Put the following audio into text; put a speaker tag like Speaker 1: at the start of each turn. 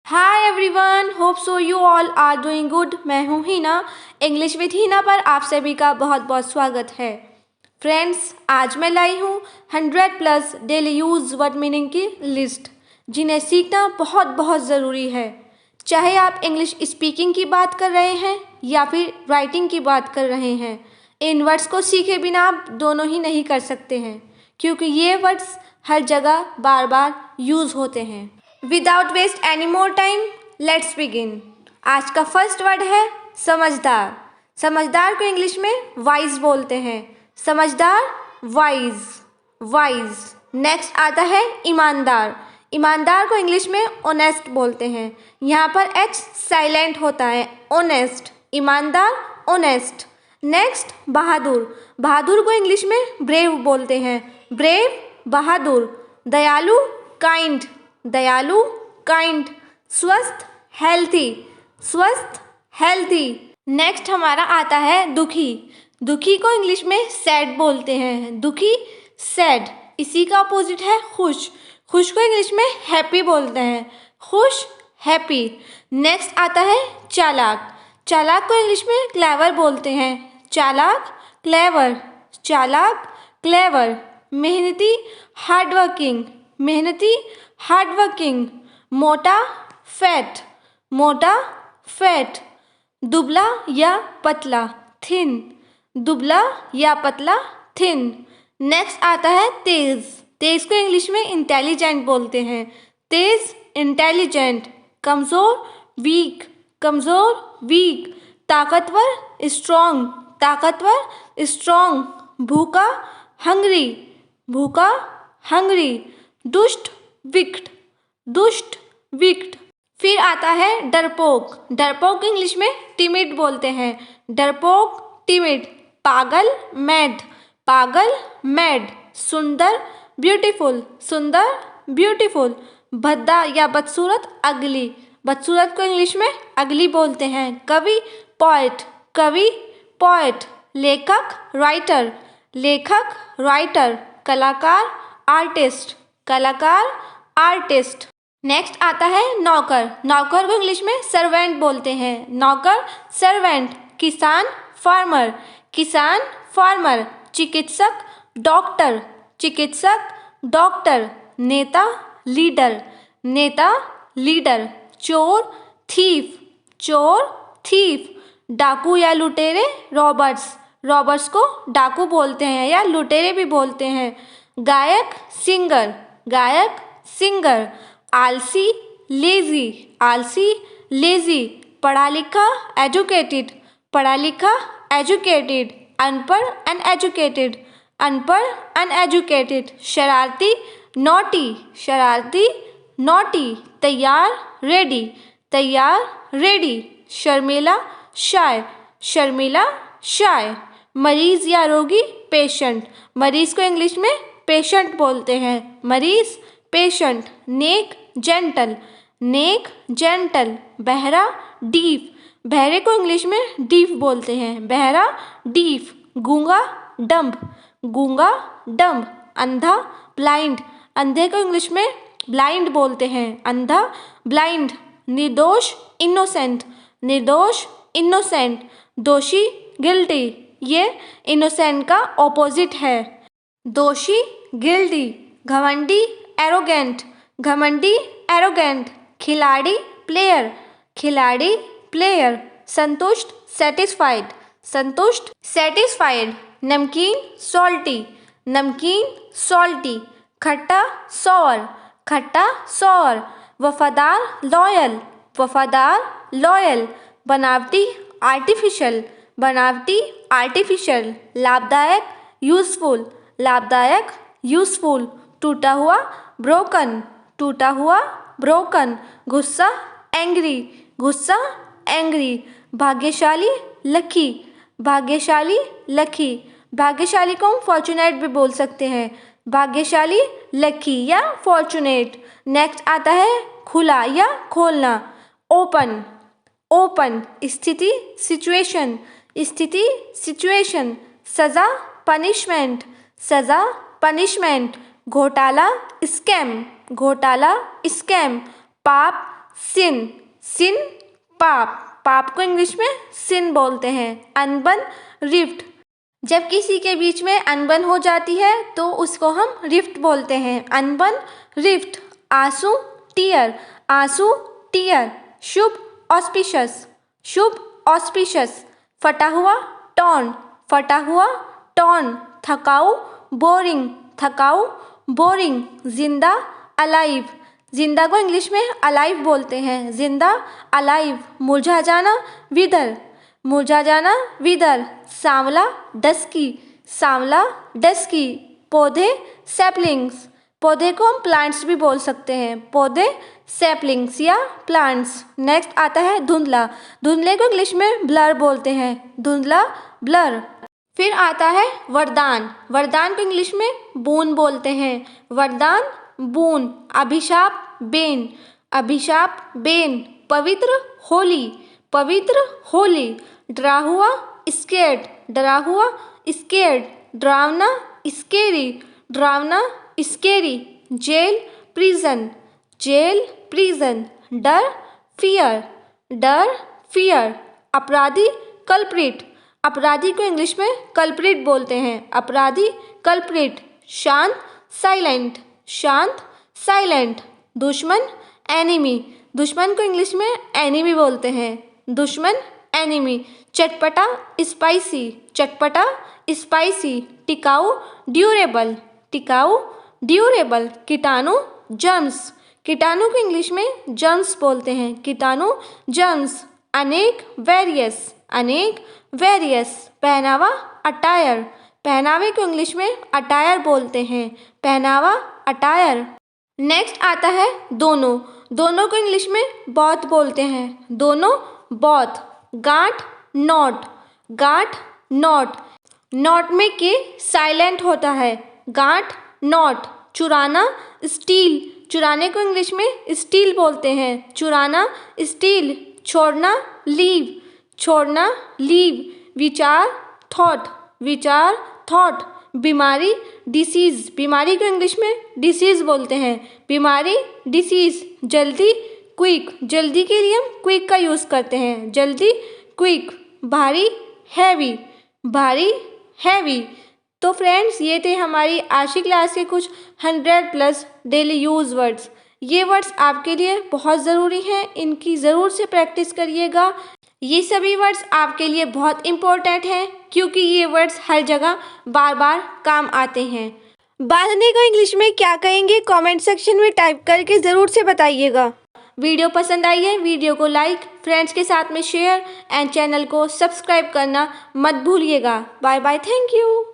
Speaker 1: Hi everyone, hope so you all are doing good. मैं हूँ Hina. English with Hina पर आप सभी का बहुत बहुत स्वागत है। फ्रेंड्स, आज मैं लाई हूँ 100+ डेली यूज़ वर्ड मीनिंग की लिस्ट, जिन्हें सीखना बहुत बहुत ज़रूरी है। चाहे आप इंग्लिश स्पीकिंग की बात कर रहे हैं या फिर राइटिंग की बात कर रहे हैं, इन वर्ड्स को सीखे बिना आप दोनों ही नहीं कर सकते हैं, क्योंकि ये वर्ड्स हर जगह बार बार यूज़ होते हैं। Without waste any more time, let's begin. आज का फर्स्ट वर्ड है समझदार। समझदार को इंग्लिश में वाइज बोलते हैं। समझदार, वाइज, वाइज। नेक्स्ट आता है ईमानदार। ईमानदार को इंग्लिश में ऑनेस्ट बोलते हैं। यहाँ पर एच साइलेंट होता है। ऑनेस्ट, ईमानदार, ऑनेस्ट। नेक्स्ट बहादुर। बहादुर को इंग्लिश में ब्रेव बोलते हैं। ब्रेव, बहादुर। दयालु, काइंड, दयालु, काइंड। स्वस्थ, हेल्थी, स्वस्थ, हेल्थी। नेक्स्ट हमारा आता है दुखी। दुखी को इंग्लिश में सैड बोलते हैं। दुखी, सैड। इसी का अपोजिट है खुश। खुश को इंग्लिश में हैप्पी बोलते हैं। खुश, हैप्पी। नेक्स्ट आता है चालाक। चालाक को इंग्लिश में क्लेवर बोलते हैं। चालाक, क्लेवर, चालाक, क्लेवर। मेहनती, हार्डवर्किंग, मेहनती, हार्डवर्किंग। मोटा, फैट, मोटा, फैट। दुबला या पतला, थिन, दुबला या पतला, थिन। नेक्स्ट आता है तेज। तेज को इंग्लिश में इंटेलिजेंट बोलते हैं। तेज, इंटेलिजेंट। कमज़ोर, वीक, कमज़ोर, वीक। ताकतवर, स्ट्रॉन्ग, ताकतवर, स्ट्रॉन्ग। भूखा, हंग्री, भूखा, हंग्री। दुष्ट, विक्ट, दुष्ट, विक्ट। फिर आता है डरपोक। डरपोक इंग्लिश में टिमिड बोलते हैं। डरपोक, टिमिड। पागल, मैड, पागल, मैड। सुंदर, ब्यूटीफुल, सुंदर, ब्यूटीफुल। भद्दा या बदसूरत, अगली। बदसूरत को इंग्लिश में अगली बोलते हैं। कवि, पोएट, कवि, पोएट। लेखक, राइटर, लेखक, राइटर। कलाकार, आर्टिस्ट, कलाकार, आर्टिस्ट। नेक्स्ट आता है नौकर। नौकर को इंग्लिश में सर्वेंट बोलते हैं। नौकर, सर्वेंट। किसान, फार्मर, किसान, फार्मर। चिकित्सक, डॉक्टर, चिकित्सक, डॉक्टर। नेता, लीडर, नेता, लीडर। चोर, थीफ, चोर, थीफ। डाकू या लुटेरे, रॉबर्स, रॉबर्स को डाकू बोलते हैं या लुटेरे भी बोलते हैं। गायक, सिंगर, गायक, सिंगर। आलसी, लेजी, आलसी, लेजी। पढ़ा लिखा, एजुकेटेड, पढ़ा लिखा, एजुकेटेड। अनपढ़, अनएजुकेटेड, अनपढ़, अनएजुकेटेड। शरारती, नॉटी, शरारती, नॉटी। तैयार, रेडी, तैयार, रेडी। शर्मीला, शाय, शर्मीला, शाय। मरीज या रोगी, पेशेंट। मरीज को इंग्लिश में पेशेंट बोलते हैं। मरीज, पेशेंट। नेक, जेंटल, नेक, जेंटल। बहरा, डीफ, बहरे को इंग्लिश में डीफ बोलते हैं। बहरा, डीफ। गूंगा, डम्ब, गूंगा, डम्ब। अंधा, ब्लाइंड, अंधे को इंग्लिश में ब्लाइंड बोलते हैं। अंधा, ब्लाइंड। निर्दोष, इनोसेंट, निर्दोष, इनोसेंट। दोषी, गिल्टी, ये इनोसेंट का ऑपोजिट है। दोषी, गिल्टी। घमंडी, एरोगेंट, घमंडी, एरोगेंट। खिलाड़ी, प्लेयर, खिलाड़ी, प्लेयर। संतुष्ट, सेटिस्फाइड, संतुष्ट, सेटिस्फाइड। नमकीन, सॉल्टी, नमकीन, सॉल्टी। खट्टा, सॉर, खट्टा, सॉर। वफादार, लॉयल, वफादार, लॉयल। बनावटी, आर्टिफिशियल, बनावटी, आर्टिफिशियल। लाभदायक, यूजफुल, लाभदायक, यूजफुल। टूटा हुआ, ब्रोकन, टूटा हुआ, ब्रोकन। गुस्सा, एंग्री, गुस्सा, एंग्री। भाग्यशाली, लकी, भाग्यशाली, लकी। भाग्यशाली को हम फॉर्चुनेट भी बोल सकते हैं। भाग्यशाली, लकी या फॉर्चुनेट। नेक्स्ट आता है खुला या खोलना। Open, open. स्थिति, सिचुएशन, स्थिति, सिचुएशन। सज़ा, पनिशमेंट, सज़ा, पनिशमेंट। घोटाला, स्कैम, घोटाला, स्कैम। पाप, सिन, सिन पाप, पाप को इंग्लिश में सिन बोलते हैं। अनबन रिफ्ट, जब किसी के बीच में अनबन हो जाती है तो उसको हम रिफ्ट बोलते हैं। अनबन रिफ्ट। आंसू टीयर, आंसू टीयर। शुभ ऑस्पिशियस, शुभ ऑस्पिशियस। फटा हुआ टॉर्न, फटा हुआ टॉर्न। थकाऊ बोरिंग, थकाऊ बोरिंग। जिंदा अलाइव, जिंदा को इंग्लिश में अलाइव बोलते हैं। जिंदा अलाइव। मुरझा जाना विदर, मुरझा जाना विदर। सांवला डस्की, सांवला डस्की। पौधे सैपलिंग्स, पौधे को हम प्लांट्स भी बोल सकते हैं। पौधे सैपलिंग्स या प्लांट्स। नेक्स्ट आता है धुंधला, धुंधले को इंग्लिश में ब्लर बोलते हैं। धुंधला ब्लर। फिर आता है वरदान, वरदान को इंग्लिश में बून बोलते हैं। वरदान बून। अभिशाप बेन, अभिशाप बेन। पवित्र होली, पवित्र होली। डरा हुआ स्केर्ड, डरा हुआ स्केर्ड। डरावना स्केरी, डरावना स्केरी। जेल प्रिजन, जेल प्रिजन। डर फियर, डर फियर। अपराधी कल्प्रिट, अपराधी को इंग्लिश में कल्प्रिट बोलते हैं। अपराधी कल्प्रिट। शांत साइलेंट, शांत साइलेंट। दुश्मन एनिमी, दुश्मन को इंग्लिश में एनिमी बोलते हैं। दुश्मन एनिमी। चटपटा स्पाइसी, चटपटा स्पाइसी। टिकाऊ ड्यूरेबल, टिकाऊ ड्यूरेबल। कीटाणु जर्म्स, कीटाणु को इंग्लिश में जर्म्स बोलते हैं। कीटाणु जर्म्स। अनेक वेरियस, अनेक वेरियस। पहनावा अटायर, पहनावे को इंग्लिश में अटायर बोलते हैं। पहनावा अटायर। नेक्स्ट आता है दोनों, दोनों को इंग्लिश में बोथ बोलते हैं। दोनों बोथ। गांठ नॉट, गांठ नॉट। नॉट में के साइलेंट होता है। गांठ नॉट। चुराना स्टील, चुराने को इंग्लिश में स्टील बोलते हैं। चुराना स्टील। छोड़ना लीव, छोड़ना लीव। विचार थॉट, विचार थॉट। बीमारी डिसीज, बीमारी को इंग्लिश में डिसीज बोलते हैं। बीमारी डिसीज। जल्दी क्विक, जल्दी के लिए हम क्विक का यूज़ करते हैं। जल्दी क्विक। भारी हैवी, भारी हैवी। तो फ्रेंड्स, ये थे हमारी आज की क्लास के कुछ 100+ डेली यूज़ वर्ड्स। ये वर्ड्स आपके लिए बहुत ज़रूरी हैं, इनकी ज़रूर से प्रैक्टिस करिएगा। ये सभी वर्ड्स आपके लिए बहुत इम्पोर्टेंट हैं क्योंकि ये वर्ड्स हर जगह बार बार काम आते हैं। बांधने को इंग्लिश में क्या कहेंगे कमेंट सेक्शन में टाइप करके ज़रूर से बताइएगा। वीडियो पसंद आई है, वीडियो को लाइक, फ्रेंड्स के साथ में शेयर एंड चैनल को सब्सक्राइब करना मत भूलिएगा। Bye bye, thank you.